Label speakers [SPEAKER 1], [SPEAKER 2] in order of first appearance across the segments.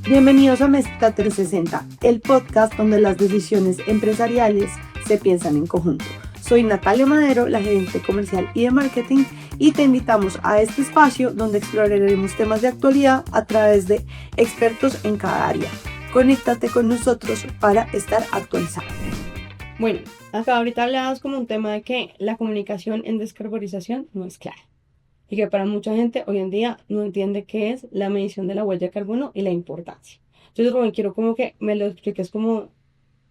[SPEAKER 1] Bienvenidos a Mesta 360, el podcast donde las decisiones empresariales se piensan en conjunto. Soy Natalia Madero, la gerente comercial y de marketing, y te invitamos a este espacio donde exploraremos temas de actualidad a través de expertos en cada área. Conéctate con nosotros para estar actualizado.
[SPEAKER 2] Bueno, acá ahorita hablabas como un tema de que la comunicación en descarbonización no es clara y que para mucha gente hoy en día no entiende qué es la medición de la huella de carbono y la importancia. Entonces, Rubén, quiero como que me lo expliques como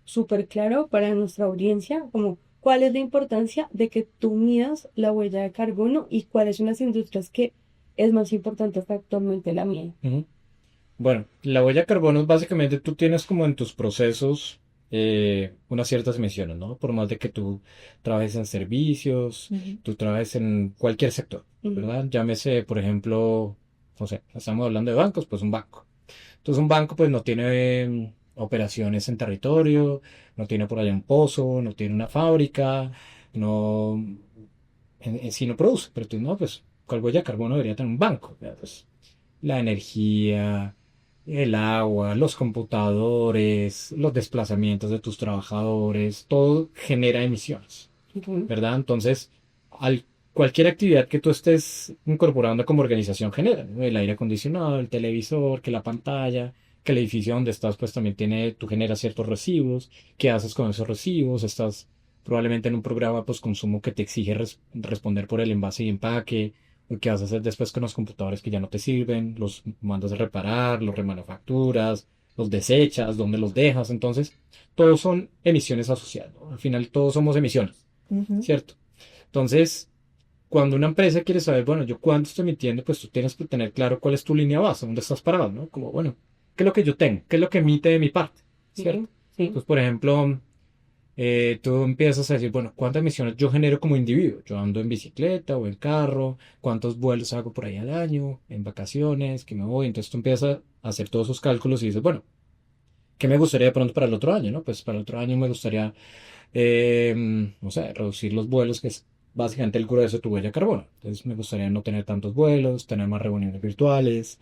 [SPEAKER 2] súper claro para nuestra audiencia, como cuál es la importancia de que tú midas la huella de carbono y cuáles son las industrias que es más importante hasta actualmente la mía.
[SPEAKER 3] Bueno, la huella de carbono es básicamente tú tienes como en tus procesos unas ciertas emisiones, ¿no? Por más de que tú trabajes en servicios, tú trabajes en cualquier sector, ¿verdad? Llámese, por ejemplo, no sé, estamos hablando de bancos, pues un banco. Entonces un banco pues no tiene operaciones en territorio, no tiene por allá un pozo, no tiene una fábrica, no, en sí no produce, pero tú no, pues, ¿cuál huella de carbono debería tener un banco? ¿Verdad? Pues, la energía, el agua, los computadores, los desplazamientos de tus trabajadores, todo genera emisiones, ¿verdad? Entonces, cualquier actividad que tú estés incorporando como organización genera, ¿no? El aire acondicionado, el televisor, que la pantalla, que el edificio donde estás, pues también tú generas ciertos residuos. ¿Qué haces con esos residuos? Estás probablemente en un programa post-consumo que te exige responder por el envase y empaque. ¿Qué vas a hacer después con los computadores que ya no te sirven? Los mandas a reparar, los remanufacturas, los desechas, ¿dónde los dejas? Entonces, todos son emisiones asociadas, ¿no? Al final, todos somos emisiones, ¿cierto? Entonces, cuando una empresa quiere saber, bueno, yo cuánto estoy emitiendo, pues tú tienes que tener claro cuál es tu línea base, dónde estás parado, ¿no? Como, bueno, ¿qué es lo que yo tengo? ¿Qué es lo que emite de mi parte? ¿Cierto?
[SPEAKER 2] Sí.
[SPEAKER 3] Entonces, por ejemplo, tú empiezas a decir, bueno, ¿cuántas emisiones yo genero como individuo? Yo ando en bicicleta o en carro, ¿cuántos vuelos hago por ahí al año? En vacaciones, que me voy. Entonces tú empiezas a hacer todos esos cálculos y dices, bueno, ¿qué me gustaría de pronto para el otro año, no? Pues para el otro año me gustaría, no sé, reducir los vuelos, que es básicamente el grueso de tu huella de carbono. Entonces me gustaría no tener tantos vuelos, tener más reuniones virtuales,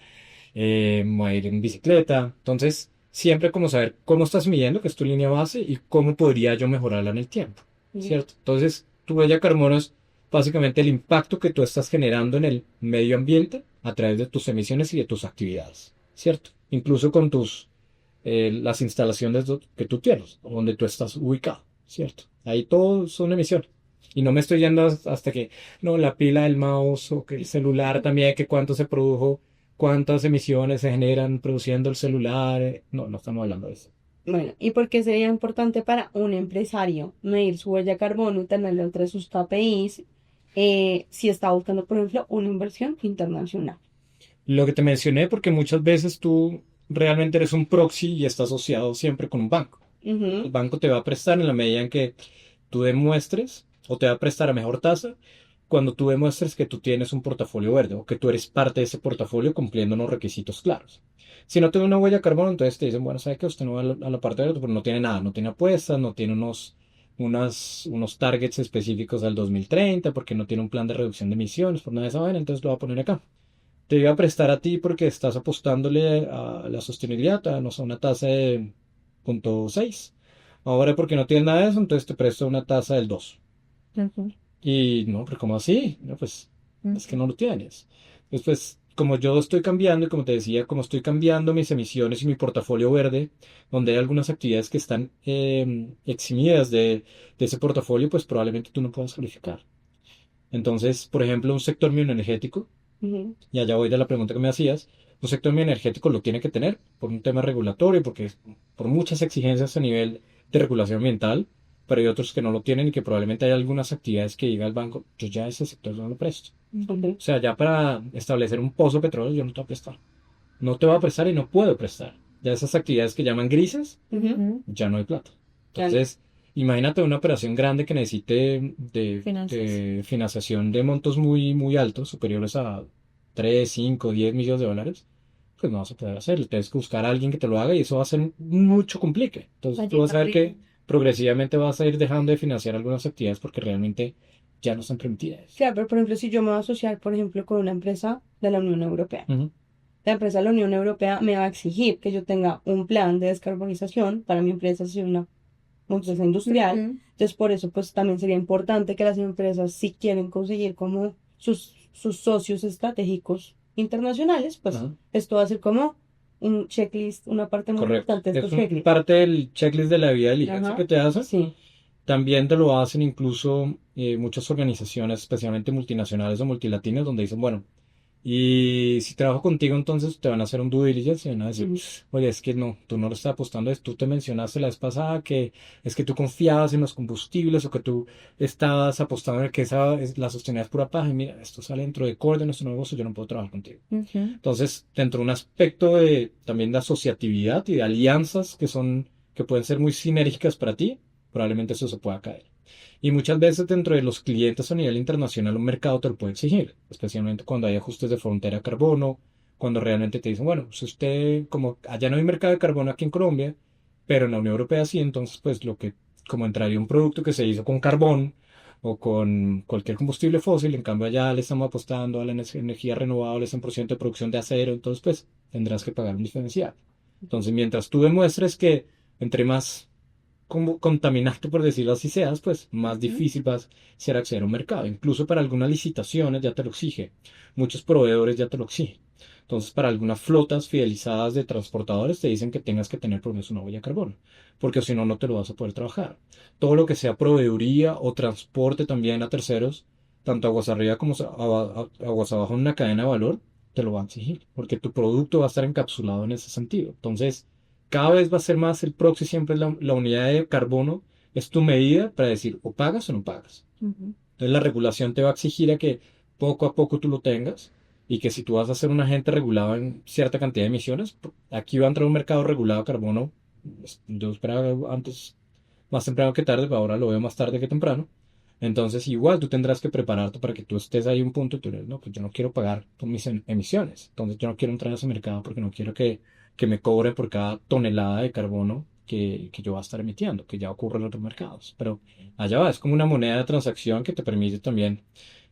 [SPEAKER 3] voy a ir en bicicleta. Entonces, siempre como saber cómo estás midiendo, que es tu línea base, y cómo podría yo mejorarla en el tiempo, ¿cierto? Entonces, tu huella de carbono es básicamente el impacto que tú estás generando en el medio ambiente a través de tus emisiones y de tus actividades, ¿cierto? Incluso con las instalaciones que tú tienes, donde tú estás ubicado, ¿cierto? Ahí todo son emisiones. Y no me estoy yendo hasta que, no, la pila del mouse o que el celular también, que cuánto se produjo, cuántas emisiones se generan produciendo el celular. No, no estamos hablando de eso.
[SPEAKER 2] Bueno, ¿y por qué sería importante para un empresario medir su huella de carbono y tenerlo entre sus KPIs si está buscando, por ejemplo, una inversión internacional?
[SPEAKER 3] Lo que te mencioné, porque muchas veces tú realmente eres un proxy y estás asociado siempre con un banco. El banco te va a prestar en la medida en que tú demuestres, o te va a prestar a mejor tasa, cuando tú demuestres que tú tienes un portafolio verde o que tú eres parte de ese portafolio cumpliendo unos requisitos claros. Si no tiene una huella de carbono, entonces te dicen, bueno, sabe que usted no va a la parte verde, pero no tiene nada, no tiene apuestas, no tiene unos targets específicos al 2030, porque no tiene un plan de reducción de emisiones, por nada de esa vaina, entonces lo va a poner acá. Te iba a prestar a ti porque estás apostándole a la sostenibilidad, no sé, una tasa de 0,6. Ahora porque no tienes nada de eso, entonces te presto una tasa del 2. Y no, pero ¿cómo así? No, pues es que no lo tienes. Después, como yo estoy cambiando, y como te decía, como estoy cambiando mis emisiones y mi portafolio verde, donde hay algunas actividades que están eximidas de ese portafolio, pues probablemente tú no puedas calificar. Entonces, por ejemplo, un sector bioenergético, y allá voy de la pregunta que me hacías, un sector bioenergético lo tiene que tener por un tema regulatorio, porque por muchas exigencias a nivel de regulación ambiental, pero hay otros que no lo tienen y que probablemente hay algunas actividades que diga el banco, yo ya ese sector no lo presto. O sea, ya para establecer un pozo de petróleo yo no te voy a prestar. No te voy a prestar y no puedo prestar. Ya esas actividades que llaman grises, ya no hay plata. Entonces, imagínate una operación grande que necesite de financiación de montos muy, muy altos, superiores a 3 5 10 millones de dólares, pues no vas a poder hacerlo. Tienes que buscar a alguien que te lo haga y eso va a ser mucho complique. Entonces tú vas a ver que progresivamente vas a ir dejando de financiar algunas actividades porque realmente ya no están permitidas.
[SPEAKER 2] Claro, pero por ejemplo, si yo me voy a asociar, por ejemplo, con una empresa de la Unión Europea, la empresa de la Unión Europea me va a exigir que yo tenga un plan de descarbonización para mi empresa, si es una empresa industrial. Entonces, por eso, pues también sería importante que las empresas, si quieren conseguir como sus socios estratégicos internacionales, pues esto va a ser como un checklist, una parte muy importante de estos checklists.
[SPEAKER 3] Parte del checklist de la vía de diligencia que te hacen.
[SPEAKER 2] Sí.
[SPEAKER 3] También te lo hacen incluso muchas organizaciones, especialmente multinacionales o multilatinas, donde dicen, bueno, y si trabajo contigo, entonces te van a hacer un due diligence y van a decir, oye, es que no, tú no lo estás apostando a esto. Tú te mencionaste la vez pasada que es que tú confiabas en los combustibles o que tú estabas apostando en que la sostenibilidad es pura paja. Y mira, esto sale dentro de core de nuestro negocio, yo no puedo trabajar contigo. Entonces, dentro de un aspecto también de asociatividad y de alianzas que pueden ser muy sinérgicas para ti, probablemente eso se pueda caer. Y muchas veces dentro de los clientes a nivel internacional un mercado te lo puede exigir, especialmente cuando hay ajustes de frontera de carbono, cuando realmente te dicen, bueno, si usted, como allá no hay mercado de carbono aquí en Colombia, pero en la Unión Europea sí, entonces pues como entraría un producto que se hizo con carbón o con cualquier combustible fósil, en cambio allá le estamos apostando a la energía renovable, 100% de producción de acero, entonces pues tendrás que pagar un diferencial. Entonces mientras tú demuestres que entre más como contaminante, por decirlo así seas, pues más difícil va a ser acceder a un mercado. Incluso para algunas licitaciones ya te lo exige. Muchos proveedores ya te lo exigen. Entonces, para algunas flotas fidelizadas de transportadores te dicen que tengas que tener por lo menos una huella de carbono, porque si no, no te lo vas a poder trabajar. Todo lo que sea proveeduría o transporte también a terceros, tanto aguas arriba como aguas abajo en una cadena de valor, te lo van a exigir, porque tu producto va a estar encapsulado en ese sentido. Entonces, cada vez va a ser más el proxy, siempre la unidad de carbono es tu medida para decir o pagas o no pagas. Entonces la regulación te va a exigir a que poco a poco tú lo tengas y que si tú vas a ser un agente regulado en cierta cantidad de emisiones, aquí va a entrar un mercado regulado de carbono. Yo esperaba antes, más temprano que tarde, pero ahora lo veo más tarde que temprano. Entonces igual tú tendrás que prepararte para que tú estés ahí un punto y tú dices, no, pues yo no quiero pagar por mis emisiones. Entonces yo no quiero entrar a ese mercado porque no quiero que me cobren por cada tonelada de carbono que yo va a estar emitiendo, que ya ocurre en otros mercados. Pero allá va, es como una moneda de transacción que te permite también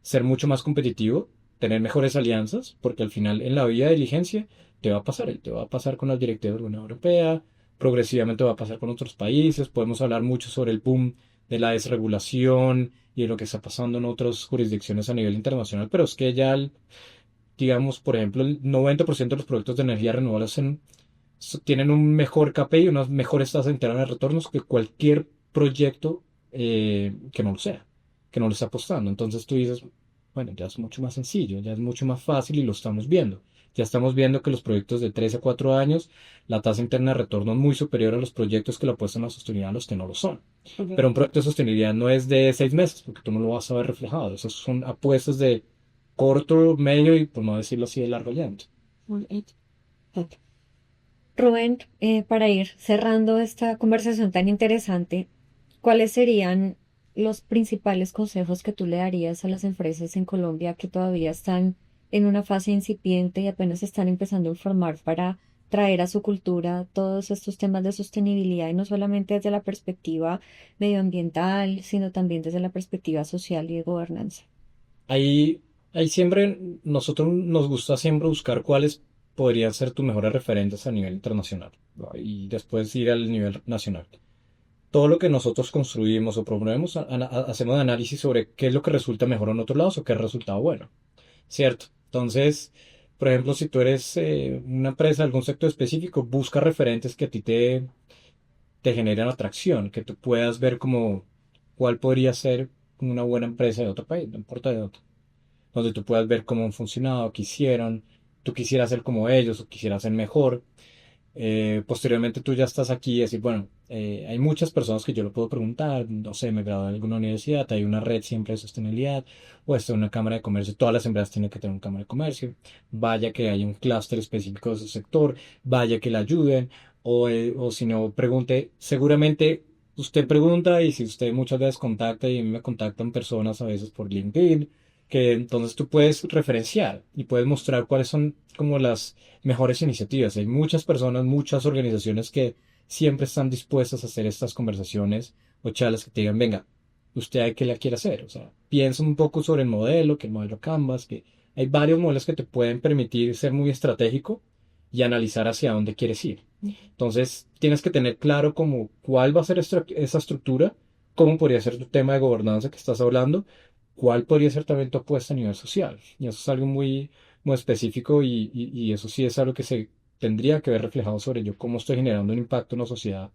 [SPEAKER 3] ser mucho más competitivo, tener mejores alianzas, porque al final en la vía de diligencia te va a pasar con las directivas de la Unión Europea, progresivamente va a pasar con otros países, podemos hablar mucho sobre el boom de la desregulación y de lo que está pasando en otras jurisdicciones a nivel internacional, pero es que ya digamos, por ejemplo, el 90% de los proyectos de energía renovable tienen un mejor KPI y unas mejores tasas internas de retornos que cualquier proyecto que no lo sea, que no lo está apostando. Entonces tú dices, bueno, ya es mucho más sencillo, ya es mucho más fácil y lo estamos viendo. Ya estamos viendo que los proyectos de 3 a 4 años, la tasa interna de retorno es muy superior a los proyectos que lo apuestan a la sostenibilidad a los que no lo son. Pero un proyecto de sostenibilidad no es de 6 meses, porque tú no lo vas a ver reflejado. Esas son apuestas de corto, medio y, por no decirlo así, de largo aliento.
[SPEAKER 4] Rubén, para ir cerrando esta conversación tan interesante, ¿cuáles serían los principales consejos que tú le darías a las empresas en Colombia que todavía están en una fase incipiente y apenas están empezando a formar para traer a su cultura todos estos temas de sostenibilidad y no solamente desde la perspectiva medioambiental, sino también desde la perspectiva social y de gobernanza?
[SPEAKER 3] Ahí siempre, nosotros nos gusta siempre buscar cuáles podrían ser tus mejores referentes a nivel internacional, ¿no? Y después ir al nivel nacional. Todo lo que nosotros construimos o promovemos, hacemos análisis sobre qué es lo que resulta mejor en otros lados o qué ha resultado bueno, ¿cierto? Entonces, por ejemplo, si tú eres una empresa de algún sector específico, busca referentes que a ti te generen atracción, que tú puedas ver como cuál podría ser una buena empresa de otro país, no importa de otro, donde tú puedas ver cómo han funcionado, qué hicieron, tú quisieras ser como ellos o quisieras ser mejor. Posteriormente tú ya estás aquí y decir, bueno, hay muchas personas que yo lo puedo preguntar, no sé, me gradué de alguna universidad, hay una red siempre de sostenibilidad, o está una cámara de comercio, todas las empresas tienen que tener una cámara de comercio, vaya que haya un clúster específico de ese sector, vaya que le ayuden, o si no, pregunte, seguramente usted pregunta y si usted muchas veces contacta y a mí me contactan personas a veces por LinkedIn, que entonces tú puedes referenciar y puedes mostrar cuáles son como las mejores iniciativas. Hay muchas personas, muchas organizaciones que siempre están dispuestas a hacer estas conversaciones o charlas que te digan, venga, usted qué la quiere hacer. O sea, piensa un poco sobre el modelo, que el modelo Canvas, que hay varios modelos que te pueden permitir ser muy estratégico y analizar hacia dónde quieres ir. Entonces, tienes que tener claro como cuál va a ser esa estructura, cómo podría ser tu tema de gobernanza que estás hablando, cuál podría ser también tu apuesta a nivel social. Y eso es algo muy, muy específico y eso sí es algo que se tendría que ver reflejado sobre yo, cómo estoy generando un impacto en la sociedad,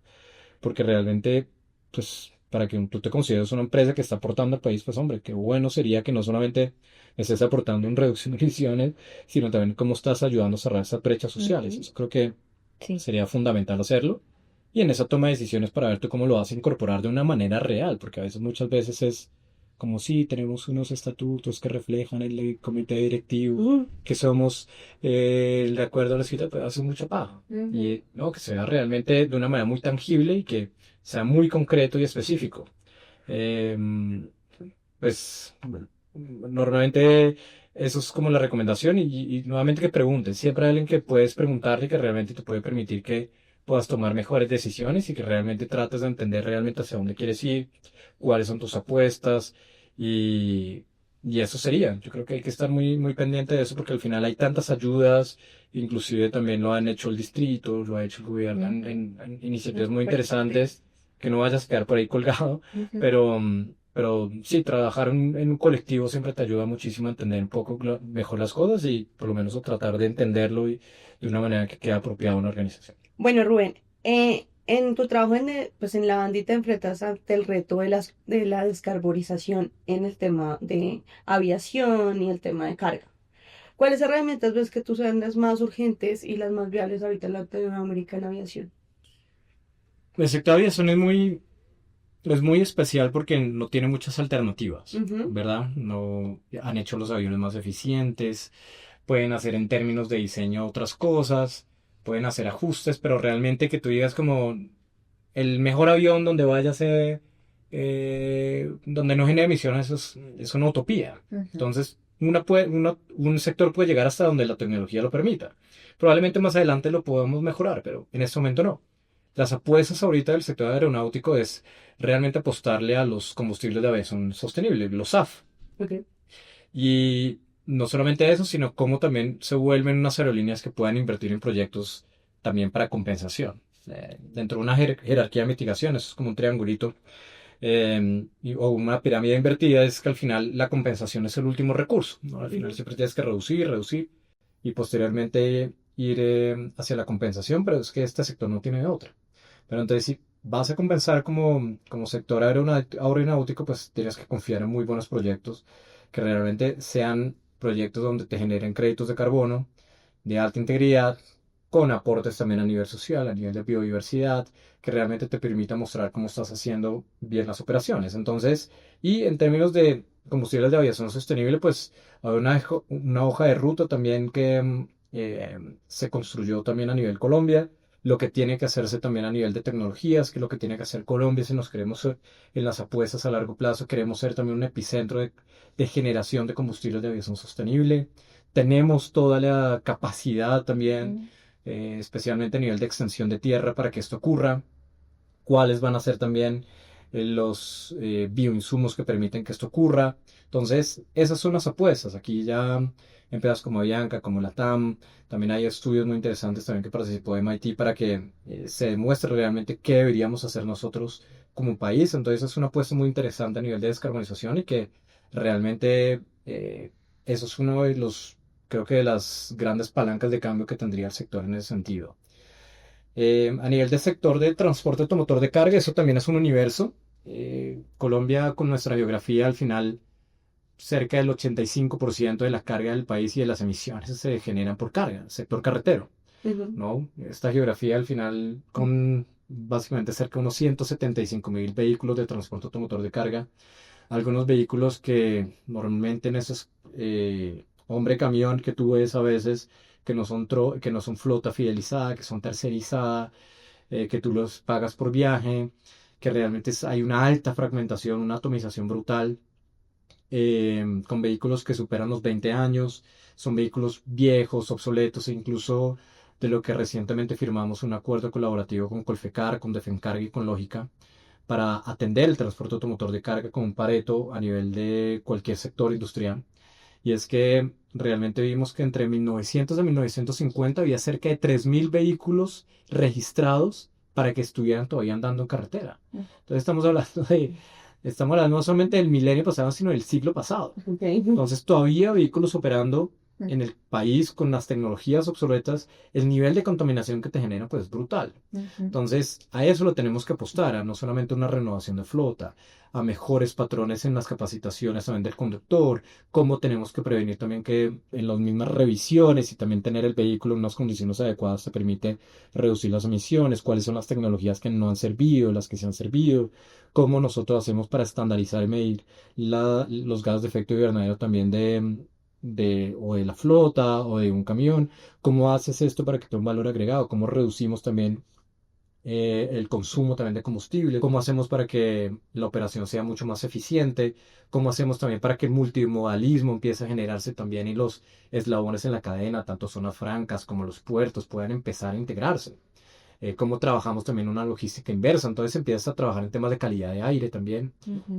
[SPEAKER 3] porque realmente, pues, para que tú te consideres una empresa que está aportando al país, pues, hombre, qué bueno sería que no solamente estés aportando en reducción de emisiones, sino también cómo estás ayudando a cerrar esas brechas sociales. Eso creo que
[SPEAKER 4] Sí.
[SPEAKER 3] sería fundamental hacerlo. Y en esa toma de decisiones para ver tú cómo lo vas a incorporar de una manera real, porque a veces, muchas veces es como si tenemos unos estatutos que reflejan el comité directivo, que somos de acuerdo a la cita, pero hace mucha paja. Y no, que sea realmente de una manera muy tangible y que sea muy concreto y específico. Em, pues normalmente eso es como la recomendación y nuevamente que preguntes. Siempre hay alguien que puedes preguntarle que realmente te puede permitir que puedas tomar mejores decisiones y que realmente trates de entender realmente hacia dónde quieres ir, cuáles son tus apuestas y, y eso sería. Yo creo que hay que estar muy, muy pendiente de eso porque al final hay tantas ayudas, inclusive también lo han hecho el distrito, lo ha hecho el gobierno en iniciativas muy interesantes, que no vayas a quedar por ahí colgado, pero... Pero sí, trabajar en un colectivo siempre te ayuda muchísimo a entender un poco mejor las cosas y por lo menos a tratar de entenderlo y de una manera que quede apropiada a una organización.
[SPEAKER 2] Bueno, Rubén, en tu trabajo pues en la bandita enfrentas ante el reto de la descarbonización en el tema de aviación y el tema de carga. ¿Cuáles herramientas ves que tú sean las más urgentes y las más viables ahorita en Latinoamérica en aviación?
[SPEAKER 3] El sector de aviación es muy especial porque no tiene muchas alternativas, ¿verdad? No han hecho los aviones más eficientes, pueden hacer en términos de diseño otras cosas, pueden hacer ajustes, pero realmente que tú digas como el mejor avión donde vaya a ser, donde no genere emisiones, es una utopía. Entonces, un sector puede llegar hasta donde la tecnología lo permita. Probablemente más adelante lo podemos mejorar, pero en este momento no. Las apuestas ahorita del sector aeronáutico es realmente apostarle a los combustibles de aviación sostenible, los SAF.
[SPEAKER 2] Okay.
[SPEAKER 3] Y no solamente eso, sino cómo también se vuelven unas aerolíneas que puedan invertir en proyectos también para compensación. Dentro de una jerarquía de mitigación, eso es como un triangulito o una pirámide invertida, es que al final la compensación es el último recurso, ¿no? Al final siempre tienes que reducir, reducir y posteriormente ir hacia la compensación, pero es que este sector no tiene de otra. Pero entonces si vas a compensar como sector aeronáutico, pues tienes que confiar en muy buenos proyectos que realmente sean proyectos donde te generen créditos de carbono de alta integridad, con aportes también a nivel social, a nivel de biodiversidad, que realmente te permita mostrar cómo estás haciendo bien las operaciones. Entonces, y en términos de combustibles de aviación sostenible, pues hay una hoja de ruta también que se construyó también a nivel Colombia, lo que tiene que hacerse también a nivel de tecnologías, que es lo que tiene que hacer Colombia si nos queremos en las apuestas a largo plazo, queremos ser también un epicentro de generación de combustibles de aviación sostenible. Tenemos toda la capacidad también, especialmente a nivel de extensión de tierra, para que esto ocurra. ¿Cuáles van a ser también los bioinsumos que permiten que esto ocurra? Entonces, esas son las apuestas. Aquí ya empresas como Avianca, como la TAM, también hay estudios muy interesantes también que participó MIT para que se demuestre realmente qué deberíamos hacer nosotros como país. Entonces, es una apuesta muy interesante a nivel de descarbonización y que realmente eso es uno de los, creo que de las grandes palancas de cambio que tendría el sector en ese sentido. A nivel del sector del transporte automotor de carga, eso también es un universo. Colombia, con nuestra geografía, al final, cerca del 85% de la carga del país y de las emisiones se generan por carga, sector carretero, ¿no? Esta geografía, al final, con básicamente cerca de unos 175.000 vehículos de transporte automotor de carga, algunos vehículos que normalmente en esos hombre camión que tú ves a veces que no son flota fidelizada, que son tercerizada, que tú los pagas por viaje, que realmente hay una alta fragmentación, una atomización brutal, con vehículos que superan los 20 años, son vehículos viejos, obsoletos, e incluso de lo que recientemente firmamos un acuerdo colaborativo con Colfecar, con Defencarga y con Lógica, para atender el transporte automotor de carga con un Pareto a nivel de cualquier sector industrial. Y es que realmente vimos que entre 1900 a 1950 había cerca de 3.000 vehículos registrados para que estuvieran todavía andando en carretera. Entonces estamos hablando no solamente del milenio pasado, sino del siglo pasado.
[SPEAKER 2] Okay.
[SPEAKER 3] Entonces todavía vehículos operando en el país con las tecnologías obsoletas, el nivel de contaminación que te genera pues es brutal. Entonces a eso lo tenemos que apostar, a no solamente una renovación de flota, a mejores patrones en las capacitaciones también del conductor, cómo tenemos que prevenir también que en las mismas revisiones y también tener el vehículo en unas condiciones adecuadas te permite reducir las emisiones, cuáles son las tecnologías que no han servido, las que se han servido, cómo nosotros hacemos para estandarizar y medir los gases de efecto invernadero también o de la flota o de un camión, cómo haces esto para que tenga un valor agregado, cómo reducimos también el consumo también de combustible, cómo hacemos para que la operación sea mucho más eficiente, cómo hacemos también para que el multimodalismo empiece a generarse también y los eslabones en la cadena, tanto zonas francas como los puertos, puedan empezar a integrarse. Cómo trabajamos también una logística inversa, entonces empiezas a trabajar en temas de calidad de aire también,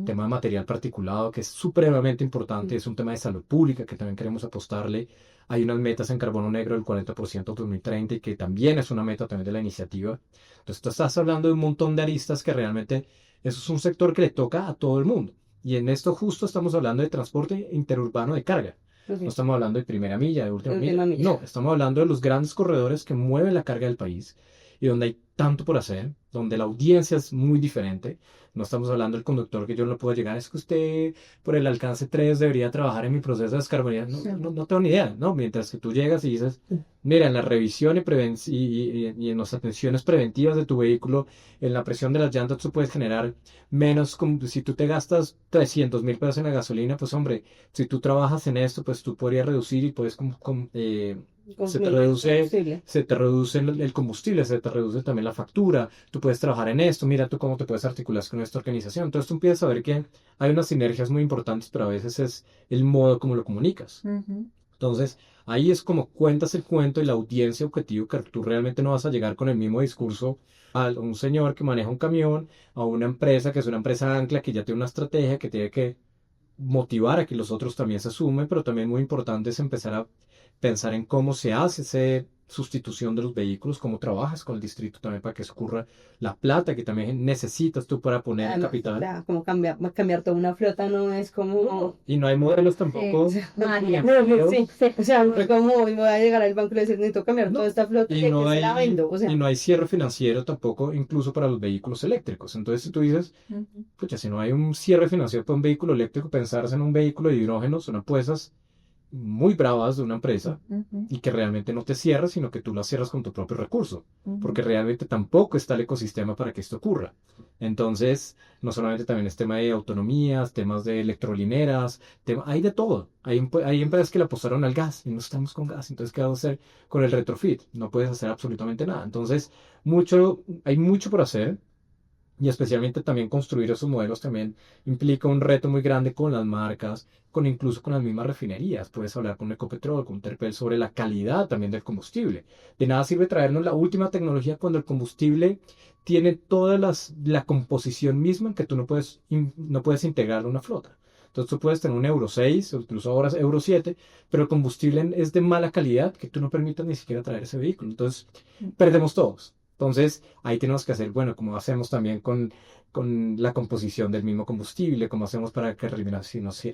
[SPEAKER 3] tema de material particulado que es supremamente importante, es un tema de salud pública que también queremos apostarle. Hay unas metas en carbono negro del 40% 2030 y que también es una meta también de la iniciativa. Entonces tú estás hablando de un montón de aristas que realmente eso es un sector que le toca a todo el mundo. Y en esto justo estamos hablando de transporte interurbano de carga. No estamos hablando de primera milla, de última milla. No, estamos hablando de los grandes corredores que mueven la carga del país y donde hay tanto por hacer, donde la audiencia es muy diferente. No estamos hablando del conductor que yo no puedo llegar, es que usted por el alcance 3 debería trabajar en mi proceso de descarbonización. No tengo ni idea, ¿no? Mientras que tú llegas y dices, mira, en la revisión y en las atenciones preventivas de tu vehículo, en la presión de las llantas, tú puedes generar menos, si tú te gastas 300.000 pesos en la gasolina, pues hombre, si tú trabajas en esto, pues tú podrías reducir y puedes se te reduce el combustible, se te reduce también la factura, tú puedes trabajar en esto, mira tú cómo te puedes articular con esta organización. Entonces tú empiezas a ver que hay unas sinergias muy importantes, pero a veces es el modo como lo comunicas. Entonces ahí es como cuentas el cuento y la audiencia objetivo, que tú realmente no vas a llegar con el mismo discurso a un señor que maneja un camión, a una empresa que es una empresa ancla, que ya tiene una estrategia, que tiene que motivar a que los otros también se sumen, pero también muy importante es empezar a pensar en cómo se hace esa sustitución de los vehículos, cómo trabajas con el distrito también para que se ocurra la plata que también necesitas tú para poner el capital.
[SPEAKER 2] Como cambiar toda una flota no es como...
[SPEAKER 3] Y no hay modelos tampoco.
[SPEAKER 2] Sí. O sea, no es como voy a llegar al banco y decir, necesito cambiar toda esta flota y no hay, la vendo. O sea,
[SPEAKER 3] y no hay cierre financiero tampoco, incluso para los vehículos eléctricos. Entonces, si tú dices, pucha, si no hay un cierre financiero para un vehículo eléctrico, pensarse en un vehículo de hidrógeno son apuestas muy bravas de una empresa y que realmente no te cierras, sino que tú las cierras con tu propio recurso, porque realmente tampoco está el ecosistema para que esto ocurra. Entonces, no solamente también es tema de autonomías, temas de electrolineras, hay de todo. Hay empresas que le apostaron al gas y no estamos con gas, entonces ¿qué vas a hacer con el retrofit? No puedes hacer absolutamente nada. Entonces, hay mucho por hacer. Y especialmente también construir esos modelos también implica un reto muy grande con las marcas, incluso con las mismas refinerías. Puedes hablar con Ecopetrol, con Terpel sobre la calidad también del combustible. De nada sirve traernos la última tecnología cuando el combustible tiene toda la composición misma en que tú no puedes integrar una flota. Entonces tú puedes tener un Euro 6 o incluso ahora Euro 7, pero el combustible es de mala calidad que tú no permitas ni siquiera traer ese vehículo. Entonces perdemos todos. Entonces, ahí tenemos que hacer, bueno, como hacemos también con la composición del mismo combustible, cómo hacemos para que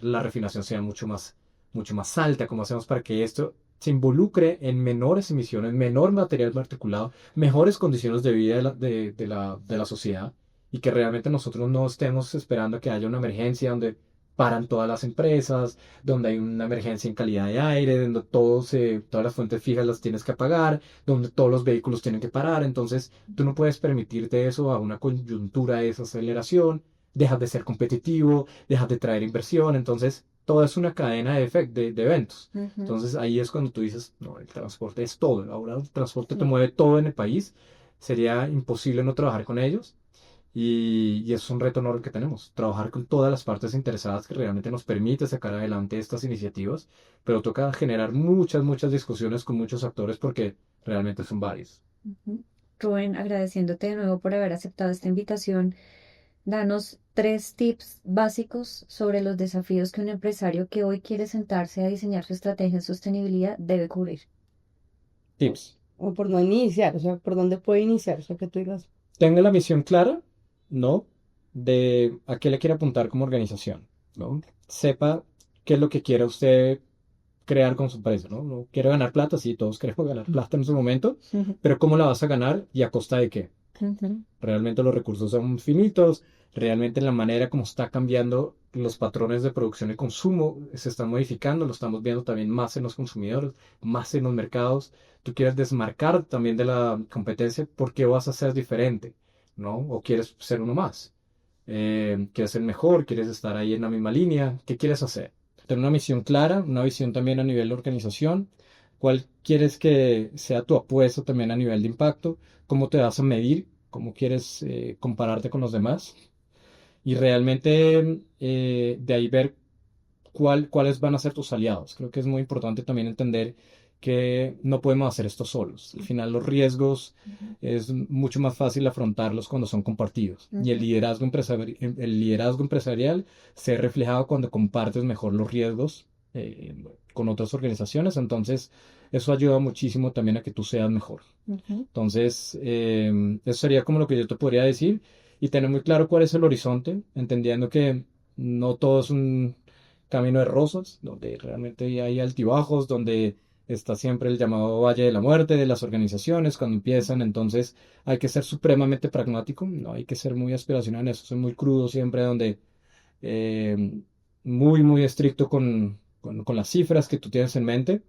[SPEAKER 3] la refinación sea mucho más alta, cómo hacemos para que esto se involucre en menores emisiones, menor material particulado, mejores condiciones de vida de la sociedad y que realmente nosotros no estemos esperando que haya una emergencia donde paran todas las empresas, donde hay una emergencia en calidad de aire, donde todas las fuentes fijas las tienes que apagar, donde todos los vehículos tienen que parar. Entonces, tú no puedes permitirte eso a una coyuntura de desaceleración, dejas de ser competitivo, dejas de traer inversión. Entonces, todo es una cadena de eventos. Entonces, ahí es cuando tú dices, no, el transporte es todo. Ahora el transporte te mueve todo en el país. Sería imposible no trabajar con ellos. Y es un reto enorme que tenemos, trabajar con todas las partes interesadas que realmente nos permite sacar adelante estas iniciativas, pero toca generar muchas discusiones con muchos actores porque realmente son varios.
[SPEAKER 4] Rubén, agradeciéndote de nuevo por haber aceptado esta invitación, Danos 3 tips básicos sobre los desafíos que un empresario que hoy quiere sentarse a diseñar su estrategia en sostenibilidad debe cubrir.
[SPEAKER 3] Tips.
[SPEAKER 2] O por dónde iniciar, o sea, por dónde puede iniciar, o sea, que tú digas.
[SPEAKER 3] Tenga la misión clara, ¿no? De a qué le quiere apuntar como organización, ¿no? Sepa qué es lo que quiere usted crear con su empresa, ¿no? No quiere ganar plata, sí, todos queremos ganar plata en su momento, pero ¿cómo la vas a ganar y a costa de qué?
[SPEAKER 4] Ujú,
[SPEAKER 3] Realmente los recursos son finitos, realmente la manera como está cambiando los patrones de producción y consumo se están modificando, lo estamos viendo también más en los consumidores, más en los mercados. Tú quieres desmarcar también de la competencia porque vas a ser diferente, ¿no? O quieres ser uno más. ¿Quieres ser mejor? ¿Quieres estar ahí en la misma línea? ¿Qué quieres hacer? Tener una misión clara, una visión también a nivel de organización. ¿Cuál quieres que sea tu apuesta también a nivel de impacto? ¿Cómo te vas a medir? ¿Cómo quieres compararte con los demás? Y realmente de ahí ver cuáles van a ser tus aliados. Creo que es muy importante también entender que no podemos hacer esto solos. Al final los riesgos es mucho más fácil afrontarlos cuando son compartidos. Y
[SPEAKER 4] ujú,
[SPEAKER 3] el liderazgo empresarial se ve reflejado cuando compartes mejor los riesgos con otras organizaciones. Entonces, eso ayuda muchísimo también a que tú seas mejor.
[SPEAKER 4] ujú.
[SPEAKER 3] Entonces, eso sería como lo que yo te podría decir y tener muy claro cuál es el horizonte, entendiendo que no todo es un camino de rosas, donde realmente hay altibajos, donde está siempre el llamado Valle de la Muerte de las organizaciones cuando empiezan, entonces hay que ser supremamente pragmático, no hay que ser muy aspiracional en eso, soy muy crudo siempre, donde eh, muy estricto con las cifras que tú tienes en mente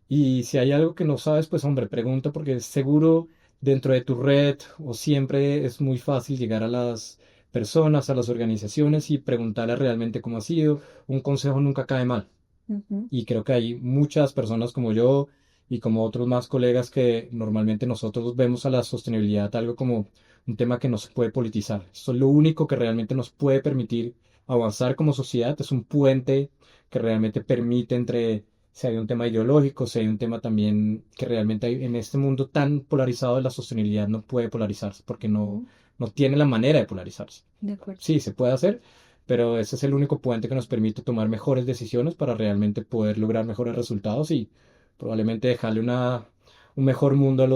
[SPEAKER 3] y si hay algo que no sabes, pues hombre, pregunta porque seguro dentro de tu red o siempre es muy fácil llegar a las personas, a las organizaciones y preguntarles realmente cómo ha sido. Un consejo nunca cae mal.
[SPEAKER 4] Ujú,
[SPEAKER 3] Y creo que hay muchas personas como yo y como otros más colegas que normalmente nosotros vemos a la sostenibilidad algo como un tema que no se puede politizar. Eso es lo único que realmente nos puede permitir avanzar como sociedad. Es un puente que realmente permite entre si hay un tema ideológico, si hay un tema también que realmente hay, en este mundo tan polarizado de la sostenibilidad no puede polarizarse porque
[SPEAKER 4] ujú.
[SPEAKER 3] no tiene la manera de polarizarse.
[SPEAKER 4] De acuerdo.
[SPEAKER 3] Sí, se puede hacer, pero ese es el único puente que nos permite tomar mejores decisiones para realmente poder lograr mejores resultados y probablemente dejarle un mejor mundo a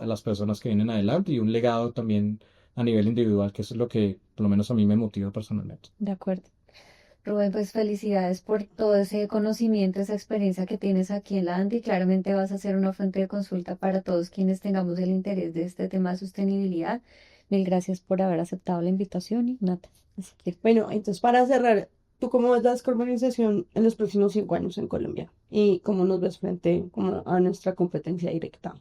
[SPEAKER 3] las personas que vienen adelante y un legado también a nivel individual, que eso es lo que por lo menos a mí me motiva personalmente.
[SPEAKER 4] De acuerdo. Rubén, pues felicidades por todo ese conocimiento, esa experiencia que tienes aquí en la ANDI. Claramente vas a ser una fuente de consulta para todos quienes tengamos el interés de este tema de sostenibilidad. Mil gracias por haber aceptado la invitación, Nata. Así que,
[SPEAKER 2] Bueno, entonces para cerrar, ¿tú cómo ves la descarbonización en los próximos 5 años en Colombia? ¿Y cómo nos ves frente como a nuestra competencia directa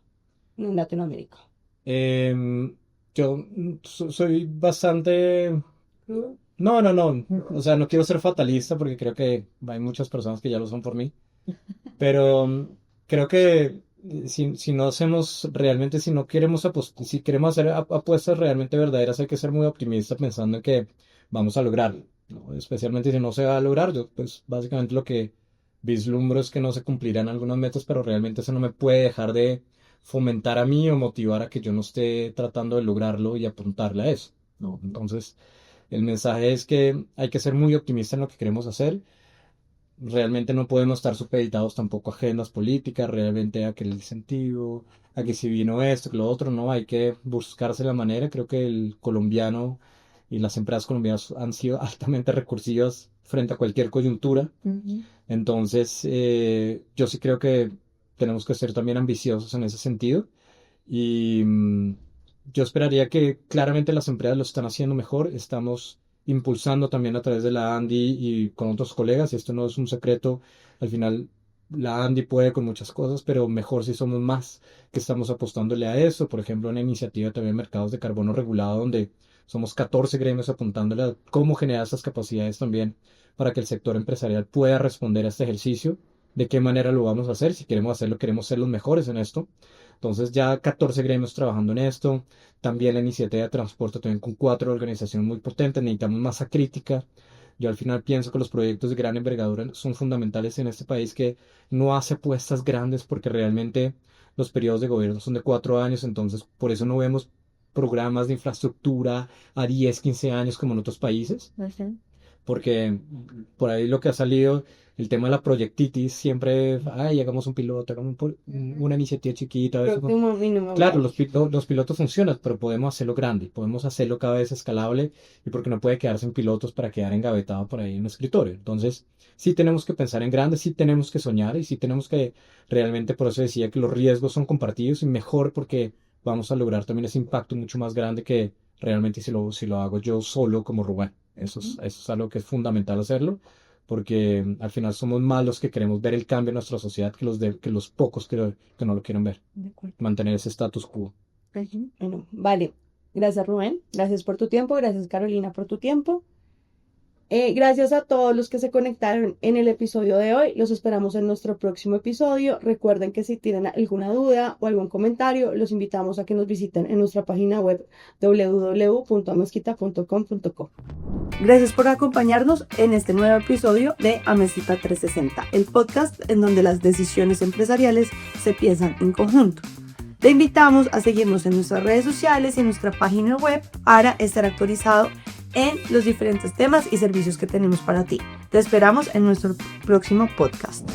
[SPEAKER 2] en Latinoamérica?
[SPEAKER 3] Em, yo soy bastante... No. O sea, no quiero ser fatalista porque creo que hay muchas personas que ya lo son por mí. Pero creo que si no hacemos realmente, si no queremos si queremos hacer apuestas realmente verdaderas, hay que ser muy optimistas pensando en que vamos a lograrlo, ¿no? Especialmente si no se va a lograr, yo pues básicamente lo que vislumbro es que no se cumplirán algunas metas, pero realmente eso no me puede dejar de fomentar a mí o motivar a que yo no esté tratando de lograrlo y apuntarle a eso, ¿no? Entonces, el mensaje es que hay que ser muy optimista en lo que queremos hacer. Realmente no podemos estar supeditados tampoco a agendas políticas, realmente a que el incentivo, a que si vino esto, que lo otro, no, hay que buscarse la manera. Creo que el colombiano y las empresas colombianas han sido altamente recursivas frente a cualquier coyuntura.
[SPEAKER 4] ujú,
[SPEAKER 3] Entonces, yo sí creo que tenemos que ser también ambiciosos en ese sentido. Y yo esperaría que claramente las empresas lo están haciendo mejor. Estamos impulsando también a través de la Andy y con otros colegas. Y esto no es un secreto. Al final, la Andy puede con muchas cosas, pero mejor si somos más que estamos apostándole a eso. Por ejemplo, una iniciativa también de mercados de carbono regulado, donde somos 14 gremios apuntándole a cómo generar estas capacidades también para que el sector empresarial pueda responder a este ejercicio. De qué manera lo vamos a hacer. Si queremos hacerlo, queremos ser los mejores en esto. Entonces ya 14 gremios trabajando en esto. También la iniciativa de transporte, también con 4 organizaciones muy potentes. Necesitamos masa crítica. Yo al final pienso que los proyectos de gran envergadura son fundamentales en este país que no hace apuestas grandes porque realmente los periodos de gobierno son de 4 años. Entonces por eso no vemos programas de infraestructura a 10, 15 años como en otros países, porque por ahí lo que ha salido, el tema de la proyectitis, siempre, hagamos un piloto, hagamos una iniciativa chiquita.
[SPEAKER 2] Próximo mínimo.
[SPEAKER 3] Claro, los pilotos funcionan, pero podemos hacerlo grande, podemos hacerlo cada vez escalable, y porque no puede quedarse en pilotos para quedar engavetado por ahí en un escritorio. Entonces, sí tenemos que pensar en grande, sí tenemos que soñar y sí tenemos que realmente, por eso decía que los riesgos son compartidos y mejor porque vamos a lograr también ese impacto mucho más grande que realmente si lo hago yo solo como Rubén. Eso es algo que es fundamental hacerlo, porque al final somos más los que queremos ver el cambio en nuestra sociedad que los pocos que no lo quieren ver. Mantener ese status quo.
[SPEAKER 2] Bueno, vale. Gracias, Rubén. Gracias por tu tiempo. Gracias, Carolina, por tu tiempo. Gracias a todos los que se conectaron en el episodio de hoy. Los esperamos en nuestro próximo episodio. Recuerden que si tienen alguna duda o algún comentario, los invitamos a que nos visiten en nuestra página web www.amezquita.com.co.
[SPEAKER 1] Gracias por acompañarnos en este nuevo episodio de Amezquita 360, el podcast en donde las decisiones empresariales se piensan en conjunto. Te invitamos a seguirnos en nuestras redes sociales y en nuestra página web para estar actualizado en los diferentes temas y servicios que tenemos para ti. Te esperamos en nuestro próximo podcast.